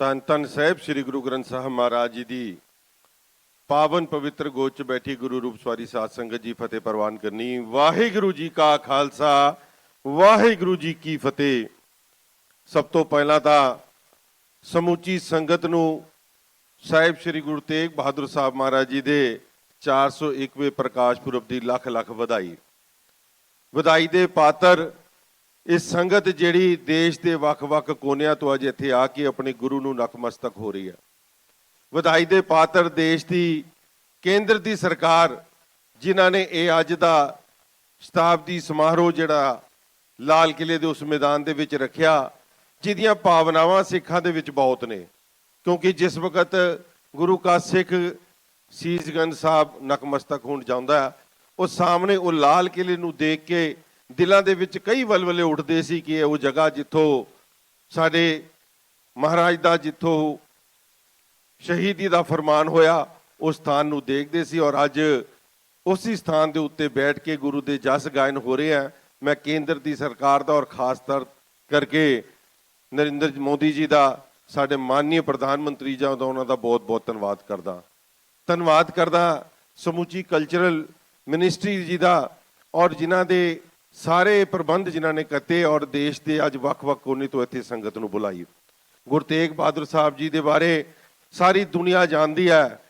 ਧੰਨ ਧੰਨ ਸਾਹਿਬ ਸ੍ਰੀ ਗੁਰੂ ਗ੍ਰੰਥ ਸਾਹਿਬ ਮਹਾਰਾਜ ਜੀ ਦੀ ਪਾਵਨ ਪਵਿੱਤਰ ਗੋਦ 'ਚ ਬੈਠੀ ਗੁਰੂ ਰੂਪ ਸਵਾਰੀ ਸਾਧ ਸੰਗਤ ਜੀ ਫਤਿਹ ਪ੍ਰਵਾਨ ਕਰਨੀ। ਵਾਹਿਗੁਰੂ ਜੀ ਕਾ ਖਾਲਸਾ, ਵਾਹਿਗੁਰੂ ਜੀ ਕੀ ਫਤਿਹ। ਸਭ ਤੋਂ ਪਹਿਲਾਂ ਤਾਂ ਸਮੁੱਚੀ ਸੰਗਤ ਨੂੰ ਸਾਹਿਬ ਸ੍ਰੀ ਗੁਰੂ ਤੇਗ ਬਹਾਦਰ ਸਾਹਿਬ ਮਹਾਰਾਜ ਜੀ ਦੇ 401ਵੇਂ ਪ੍ਰਕਾਸ਼ ਪੁਰਬ ਦੀ ਲੱਖ ਲੱਖ ਵਧਾਈ। ਵਧਾਈ ਦੇ ਪਾਤਰ ਇਹ ਸੰਗਤ ਜਿਹੜੀ ਦੇਸ਼ ਦੇ ਵੱਖ-ਵੱਖ ਕੋਨਿਆਂ ਤੋਂ ਅੱਜ ਇੱਥੇ ਆ ਕੇ ਆਪਣੇ ਗੁਰੂ ਨੂੰ ਨਤਮਸਤਕ ਹੋ ਰਹੀ ਹੈ। ਵਧਾਈ ਦੇ ਪਾਤਰ ਦੇਸ਼ ਦੀ ਕੇਂਦਰ ਦੀ ਸਰਕਾਰ, ਜਿਨ੍ਹਾਂ ਨੇ ਇਹ ਅੱਜ ਦਾ ਸ਼ਤਾਬਦੀ ਸਮਾਰੋਹ ਜਿਹੜਾ ਲਾਲ ਕਿਲੇ ਦੇ ਉਸ ਮੈਦਾਨ ਦੇ ਵਿੱਚ ਰੱਖਿਆ, ਜਿਹਦੀਆਂ ਭਾਵਨਾਵਾਂ ਸਿੱਖਾਂ ਦੇ ਵਿੱਚ ਬਹੁਤ ਨੇ। ਕਿਉਂਕਿ ਜਿਸ ਵਕਤ ਗੁਰੂ ਕਾ ਸਿੱਖ ਸੀਸਗੰਜ ਸਾਹਿਬ ਨਤਮਸਤਕ ਹੋਣ ਜਾਂਦਾ, ਉਹ ਸਾਹਮਣੇ ਉਹ ਲਾਲ ਕਿਲੇ ਨੂੰ ਦੇਖ ਕੇ ਦਿਲਾਂ ਦੇ ਵਿੱਚ ਕਈ ਵਲਵਲੇ ਉੱਠਦੇ ਸੀ ਕਿ ਉਹ ਜਗ੍ਹਾ ਜਿੱਥੋਂ ਸਾਡੇ ਮਹਾਰਾਜ ਦਾ ਜਿੱਥੋਂ ਸ਼ਹੀਦੀ ਦਾ ਫਰਮਾਨ ਹੋਇਆ, ਉਸ ਸਥਾਨ ਨੂੰ ਦੇਖਦੇ ਸੀ। ਔਰ ਅੱਜ ਉਸੇ ਸਥਾਨ ਦੇ ਉੱਤੇ ਬੈਠ ਕੇ ਗੁਰੂ ਦੇ ਜਸ ਗਾਇਨ ਹੋ ਰਹੇ ਆ। ਮੈਂ ਕੇਂਦਰ ਦੀ ਸਰਕਾਰ ਦਾ ਔਰ ਖਾਸ ਤੌਰ ਕਰਕੇ ਨਰਿੰਦਰ ਮੋਦੀ ਜੀ ਦਾ, ਸਾਡੇ ਮਾਨਨੀय ਪ੍ਰਧਾਨ ਮੰਤਰੀ ਜੀ ਦਾ, ਉਹਨਾਂ ਦਾ ਬਹੁਤ ਬਹੁਤ ਧੰਨਵਾਦ ਕਰਦਾ ਸਮੁੱਚੀ ਕਲਚਰਲ ਮਿਨਿਸਟਰੀ ਜੀ ਦਾ, ਔਰ ਜਿਨ੍ਹਾਂ ਦੇ ਸਾਰੇ ਪ੍ਰਬੰਧ ਜਿਨ੍ਹਾਂ ਨੇ ਕੀਤੇ, ਔਰ ਦੇਸ਼ ਦੇ ਅੱਜ ਵੱਖ-ਵੱਖ ਕੋਨੇ ਤੋਂ ਇੱਥੇ ਸੰਗਤ ਨੂੰ ਬੁਲਾਈ। ਗੁਰੂ ਤੇਗ ਬਹਾਦਰ ਸਾਹਿਬ ਜੀ ਦੇ ਬਾਰੇ ਸਾਰੀ ਦੁਨੀਆ ਜਾਣਦੀ ਹੈ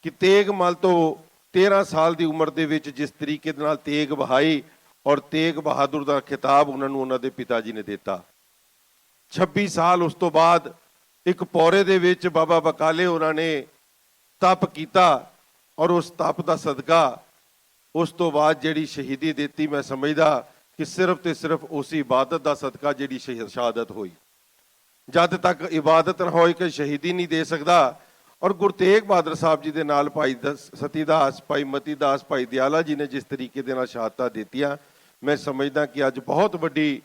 ਕਿ ਤੇਗ ਮਲ ਤੋਂ 13 ਸਾਲ ਦੀ ਉਮਰ ਦੇ ਵਿੱਚ ਜਿਸ ਤਰੀਕੇ ਦੇ ਨਾਲ ਤੇਗ ਬਹਾਈ, ਔਰ ਤੇਗ ਬਹਾਦਰ ਦਾ ਖਿਤਾਬ ਉਹਨਾਂ ਨੂੰ ਉਹਨਾਂ ਦੇ ਪਿਤਾ ਜੀ ਨੇ ਦਿੱਤਾ। 26 ਸਾਲ ਉਸ ਤੋਂ ਬਾਅਦ ਇੱਕ ਪੌਰੇ ਦੇ ਵਿੱਚ ਬਾਬਾ ਬਕਾਲੇ ਉਹਨਾਂ ਨੇ ਤਪ ਕੀਤਾ, ਔਰ ਉਸ ਤਪ ਦਾ ਸਦਕਾ ਉਸ ਤੋਂ ਬਾਅਦ ਜਿਹੜੀ ਸ਼ਹੀਦੀ ਦਿੱਤੀ, ਮੈਂ ਸਮਝਦਾ ਕਿ ਸਿਰਫ ਤੇ ਸਿਰਫ ਉਸ ਇਬਾਦਤ ਦਾ ਸਦਕਾ ਜਿਹੜੀ ਸ਼ਹਾਦਤ ਹੋਈ। ਜਦ ਤੱਕ ਇਬਾਦਤ ਨਾ ਹੋਏ ਕਿ ਸ਼ਹੀਦੀ ਨਹੀਂ ਦੇ ਸਕਦਾ। ਔਰ ਗੁਰੂ ਤੇਗ ਬਹਾਦਰ ਸਾਹਿਬ ਜੀ ਦੇ ਨਾਲ ਭਾਈ ਸਤੀ ਦਾਸ, ਭਾਈ ਮਤੀ ਦਾਸ, ਭਾਈ ਦਿਆਲਾ ਜੀ ਨੇ ਜਿਸ ਤਰੀਕੇ ਦੇ ਨਾਲ ਸ਼ਹਾਦਤਾਂ ਦਿੱਤੀਆਂ, ਮੈਂ ਸਮਝਦਾ ਕਿ ਅੱਜ ਬਹੁਤ ਵੱਡੀ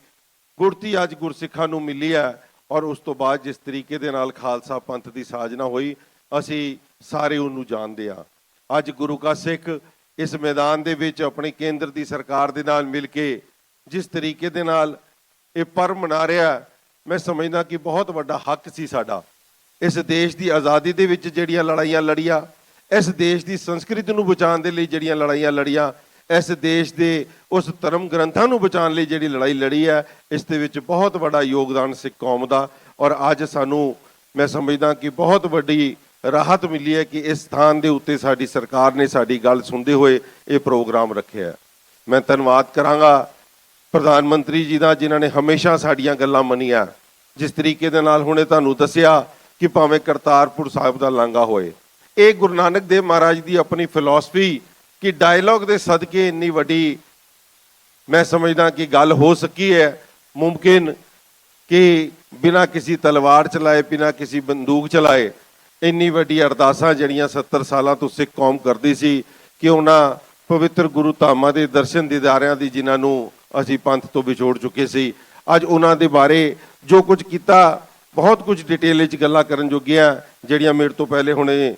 ਗੁਰਤੀ ਅੱਜ ਗੁਰਸਿੱਖਾਂ ਨੂੰ ਮਿਲੀ ਹੈ। ਔਰ ਉਸ ਤੋਂ ਬਾਅਦ ਜਿਸ ਤਰੀਕੇ ਦੇ ਨਾਲ ਖਾਲਸਾ ਪੰਥ ਦੀ ਸਾਜਨਾ ਹੋਈ, ਅਸੀਂ ਸਾਰੇ ਉਹਨੂੰ ਜਾਣਦੇ ਹਾਂ। ਅੱਜ ਗੁਰੂ ਕਾ ਸਿੱਖ ਇਸ ਮੈਦਾਨ ਦੇ ਵਿੱਚ ਆਪਣੀ ਕੇਂਦਰ ਦੀ ਸਰਕਾਰ ਦੇ ਨਾਲ ਮਿਲ ਕੇ ਜਿਸ ਤਰੀਕੇ ਦੇ ਨਾਲ ਇਹ ਪਰਵ ਮਨਾ ਰਿਹਾ, ਮੈਂ ਸਮਝਦਾ ਕਿ ਬਹੁਤ ਵੱਡਾ ਹੱਕ ਸੀ ਸਾਡਾ। ਇਸ ਦੇਸ਼ ਦੀ ਆਜ਼ਾਦੀ ਦੇ ਵਿੱਚ ਜਿਹੜੀਆਂ ਲੜਾਈਆਂ ਲੜੀਆਂ, ਇਸ ਦੇਸ਼ ਦੀ ਸੰਸਕ੍ਰਿਤੀ ਨੂੰ ਬਚਾਉਣ ਦੇ ਲਈ ਜਿਹੜੀਆਂ ਲੜਾਈਆਂ ਲੜੀਆਂ, ਇਸ ਦੇਸ਼ ਦੇ ਉਸ ਧਰਮ ਗ੍ਰੰਥਾਂ ਨੂੰ ਬਚਾਉਣ ਲਈ ਜਿਹੜੀ ਲੜਾਈ ਲੜੀ ਹੈ, ਇਸ ਦੇ ਵਿੱਚ ਬਹੁਤ ਵੱਡਾ ਯੋਗਦਾਨ ਸਿੱਖ ਕੌਮ ਦਾ। ਔਰ ਅੱਜ ਸਾਨੂੰ ਮੈਂ ਸਮਝਦਾ ਕਿ ਬਹੁਤ ਵੱਡੀ ਰਾਹਤ ਮਿਲੀ ਹੈ ਕਿ ਇਸ ਸਥਾਨ ਦੇ ਉੱਤੇ ਸਾਡੀ ਸਰਕਾਰ ਨੇ ਸਾਡੀ ਗੱਲ ਸੁਣਦੇ ਹੋਏ ਇਹ ਪ੍ਰੋਗਰਾਮ ਰੱਖਿਆ। ਮੈਂ ਧੰਨਵਾਦ ਕਰਾਂਗਾ ਪ੍ਰਧਾਨ ਮੰਤਰੀ ਜੀ ਦਾ, ਜਿਨ੍ਹਾਂ ਨੇ ਹਮੇਸ਼ਾ ਸਾਡੀਆਂ ਗੱਲਾਂ ਮੰਨੀਆਂ। ਜਿਸ ਤਰੀਕੇ ਦੇ ਨਾਲ ਹੁਣੇ ਤੁਹਾਨੂੰ ਦੱਸਿਆ ਕਿ ਭਾਵੇਂ ਕਰਤਾਰਪੁਰ ਸਾਹਿਬ ਦਾ ਲਾਂਘਾ ਹੋਏ, ਇਹ ਗੁਰੂ ਨਾਨਕ ਦੇਵ ਮਹਾਰਾਜ ਦੀ ਆਪਣੀ ਫਿਲਾਸਫੀ ਕਿ ਡਾਇਲੌਗ ਦੇ ਸਦਕੇ ਇੰਨੀ ਵੱਡੀ ਮੈਂ ਸਮਝਦਾ ਕਿ ਗੱਲ ਹੋ ਸਕੀ ਹੈ। ਮੁਮਕਿਨ ਕਿ ਬਿਨਾਂ ਕਿਸੇ ਤਲਵਾਰ ਚਲਾਏ, ਬਿਨਾਂ ਕਿਸੇ ਬੰਦੂਕ ਚਲਾਏ, ਇੰਨੀ ਵੱਡੀ ਅਰਦਾਸਾਂ ਜਿਹੜੀਆਂ 70 ਸਾਲਾਂ ਤੋਂ ਸਿੱਖ ਕੌਮ ਕਰਦੀ ਸੀ ਕਿ ਉਹਨਾਂ ਪਵਿੱਤਰ ਗੁਰੂ ਧਾਮਾਂ ਦੇ ਦਰਸ਼ਨ ਦੀਦਾਰਿਆਂ ਦੀ, ਜਿਨ੍ਹਾਂ ਨੂੰ ਅਸੀਂ ਪੰਥ ਤੋਂ ਵਿਛੋੜ ਚੁੱਕੇ ਸੀ, ਅੱਜ ਉਹਨਾਂ ਦੇ ਬਾਰੇ ਜੋ ਕੁਝ ਕੀਤਾ, ਬਹੁਤ ਕੁਝ ਡਿਟੇਲ ਵਿੱਚ ਗੱਲਾਂ ਕਰਨ ਜੋਗੀਆਂ, ਜਿਹੜੀਆਂ ਮੇਰੇ ਤੋਂ ਪਹਿਲੇ ਹੁਣੇ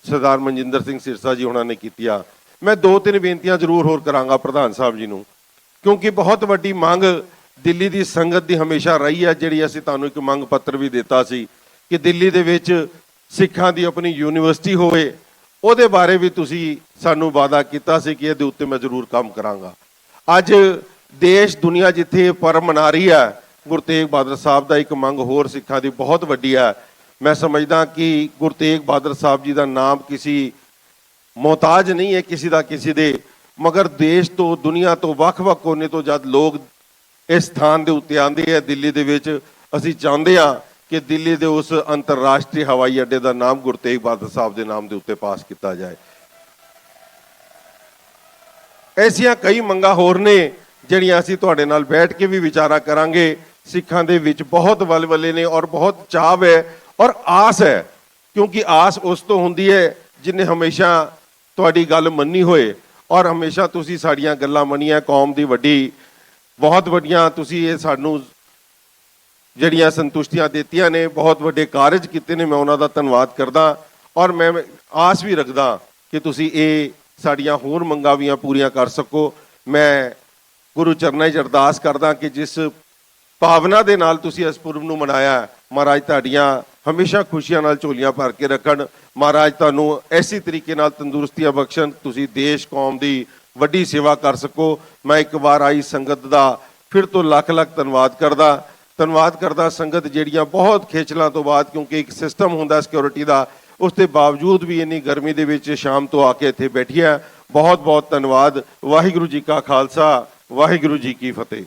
ਸਰਦਾਰ ਮਨਜਿੰਦਰ ਸਿੰਘ ਸਿਰਸਾ ਜੀ ਉਹਨਾਂ ਨੇ ਕੀਤੀਆਂ। ਮੈਂ 2-3 ਬੇਨਤੀਆਂ ਜ਼ਰੂਰ ਹੋਰ ਕਰਾਂਗਾ ਪ੍ਰਧਾਨ ਸਾਹਿਬ ਜੀ ਨੂੰ, ਕਿਉਂਕਿ ਬਹੁਤ ਵੱਡੀ ਮੰਗ ਦਿੱਲੀ ਦੀ ਸੰਗਤ ਦੀ ਹਮੇਸ਼ਾ ਰਹੀ ਹੈ। ਜਿਹੜੀ ਅਸੀਂ ਤੁਹਾਨੂੰ ਇੱਕ ਮੰਗ ਪੱਤਰ ਵੀ ਦਿੱਤਾ ਸੀ ਕਿ ਦਿੱਲੀ ਦੇ ਵਿੱਚ ਸਿੱਖਾਂ ਦੀ ਆਪਣੀ ਯੂਨੀਵਰਸਿਟੀ ਹੋਵੇ, ਉਹਦੇ ਬਾਰੇ ਵੀ ਤੁਸੀਂ ਸਾਨੂੰ ਵਾਅਦਾ ਕੀਤਾ ਸੀ ਕਿ ਇਹਦੇ ਉੱਤੇ ਮੈਂ ਜ਼ਰੂਰ ਕੰਮ ਕਰਾਂਗਾ। ਅੱਜ ਦੇਸ਼ ਦੁਨੀਆ ਜਿੱਥੇ ਪਰਵ ਮਨਾ ਰਹੀ ਹੈ, ਗੁਰੂ ਤੇਗ ਬਹਾਦਰ ਸਾਹਿਬ ਦਾ ਇੱਕ ਮੰਗ ਹੋਰ ਸਿੱਖਾਂ ਦੀ ਬਹੁਤ ਵੱਡੀ ਹੈ। ਮੈਂ ਸਮਝਦਾ ਕਿ ਗੁਰੂ ਤੇਗ ਬਹਾਦਰ ਸਾਹਿਬ ਜੀ ਦਾ ਨਾਮ ਕਿਸੇ ਮੁਹਤਾਜ ਨਹੀਂ ਹੈ ਕਿਸੇ ਦਾ ਕਿਸੇ ਦੇ, ਮਗਰ ਦੇਸ਼ ਤੋਂ ਦੁਨੀਆ ਤੋਂ ਵੱਖ-ਵੱਖ ਕੋਨੇ ਤੋਂ ਜਦ ਲੋਕ ਇਸ ਸਥਾਨ ਦੇ ਉੱਤੇ ਆਉਂਦੇ ਆ ਦਿੱਲੀ ਦੇ ਵਿੱਚ, ਅਸੀਂ ਚਾਹੁੰਦੇ ਹਾਂ ਕਿ ਦਿੱਲੀ ਦੇ ਉਸ ਅੰਤਰਰਾਸ਼ਟਰੀ ਹਵਾਈ ਅੱਡੇ ਦਾ ਨਾਮ ਗੁਰੂ ਤੇਗ ਬਹਾਦਰ ਸਾਹਿਬ ਦੇ ਨਾਮ ਦੇ ਉੱਤੇ ਪਾਸ ਕੀਤਾ ਜਾਏ। ਐਸੀਆਂ ਕਈ ਮੰਗਾਂ ਹੋਰ ਨੇ ਜਿਹੜੀਆਂ ਅਸੀਂ ਤੁਹਾਡੇ ਨਾਲ ਬੈਠ ਕੇ ਵੀ ਵਿਚਾਰਾ ਕਰਾਂਗੇ। ਸਿੱਖਾਂ ਦੇ ਵਿੱਚ ਬਹੁਤ ਵਲਵਲੇ ਨੇ ਔਰ ਬਹੁਤ ਚਾਅ ਹੈ ਔਰ ਆਸ ਹੈ, ਕਿਉਂਕਿ ਆਸ ਉਸ ਤੋਂ ਹੁੰਦੀ ਹੈ ਜਿਹਨੇ ਹਮੇਸ਼ਾ ਤੁਹਾਡੀ ਗੱਲ ਮੰਨੀ ਹੋਏ, ਔਰ ਹਮੇਸ਼ਾ ਤੁਸੀਂ ਸਾਡੀਆਂ ਗੱਲਾਂ ਮੰਨੀਆਂ। ਕੌਮ ਦੀ ਵੱਡੀ ਬਹੁਤ ਵੱਡੀਆਂ ਤੁਸੀਂ ਇਹ ਸਾਨੂੰ ਜਿਹੜੀਆਂ ਸੰਤੁਸ਼ਟੀਆਂ ਦਿੱਤੀਆਂ ਨੇ, ਬਹੁਤ ਵੱਡੇ ਕਾਰਜ ਕੀਤੇ ਨੇ, ਮੈਂ ਉਹਨਾਂ ਦਾ ਧੰਨਵਾਦ ਕਰਦਾ। ਔਰ ਮੈਂ ਆਸ ਵੀ ਰੱਖਦਾ ਕਿ ਤੁਸੀਂ ਇਹ ਸਾਡੀਆਂ ਹੋਰ ਮੰਗਾਂ ਵੀ ਪੂਰੀਆਂ ਕਰ ਸਕੋ। ਮੈਂ ਗੁਰੂ ਚਰਨਾਂ 'ਚ ਅਰਦਾਸ ਕਰਦਾ ਕਿ ਜਿਸ ਭਾਵਨਾ ਦੇ ਨਾਲ ਤੁਸੀਂ ਇਸ ਪੁਰਬ ਨੂੰ ਮਨਾਇਆ, ਮਹਾਰਾਜ ਤੁਹਾਡੀਆਂ ਹਮੇਸ਼ਾ ਖੁਸ਼ੀਆਂ ਨਾਲ ਝੋਲੀਆਂ ਭਰ ਕੇ ਰੱਖਣ। ਮਹਾਰਾਜ ਤੁਹਾਨੂੰ ਐਸੀ ਤਰੀਕੇ ਨਾਲ ਤੰਦਰੁਸਤੀਆਂ ਬਖਸ਼ਣ, ਤੁਸੀਂ ਦੇਸ਼ ਕੌਮ ਦੀ ਵੱਡੀ ਸੇਵਾ ਕਰ ਸਕੋ। ਮੈਂ ਇੱਕ ਵਾਰ ਆਈ ਸੰਗਤ ਦਾ ਫਿਰ ਤੋਂ ਲੱਖ ਲੱਖ ਧੰਨਵਾਦ ਕਰਦਾ ਸੰਗਤ ਜਿਹੜੀਆਂ ਬਹੁਤ ਖੇਚਲਾਂ ਤੋਂ ਬਾਅਦ, ਕਿਉਂਕਿ ਇੱਕ ਸਿਸਟਮ ਹੁੰਦਾ ਸਿਕਿਉਰਿਟੀ ਦਾ, ਉਸ ਦੇ ਬਾਵਜੂਦ ਵੀ ਇੰਨੀ ਗਰਮੀ ਦੇ ਵਿੱਚ ਸ਼ਾਮ ਤੋਂ ਆ ਕੇ ਇੱਥੇ ਬੈਠੀ ਹੈ। ਬਹੁਤ ਬਹੁਤ ਧੰਨਵਾਦ। ਵਾਹਿਗੁਰੂ ਜੀ ਕਾ ਖਾਲਸਾ, ਵਾਹਿਗੁਰੂ ਜੀ ਕੀ ਫਤਿਹ।